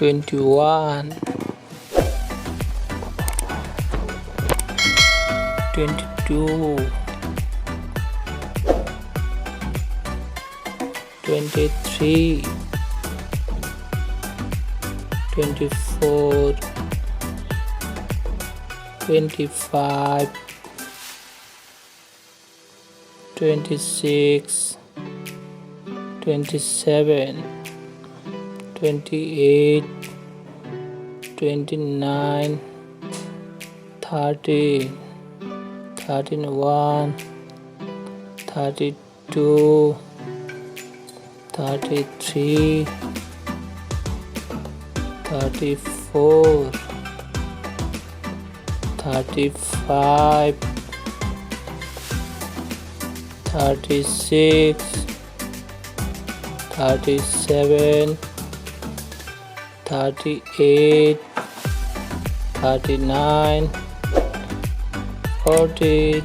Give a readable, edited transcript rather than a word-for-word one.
21, 22, 23, 24, 25, 26, 27, 28, 29, 30, 31, 32, 33, 34, 35, 36, 37, 38, 39, 40,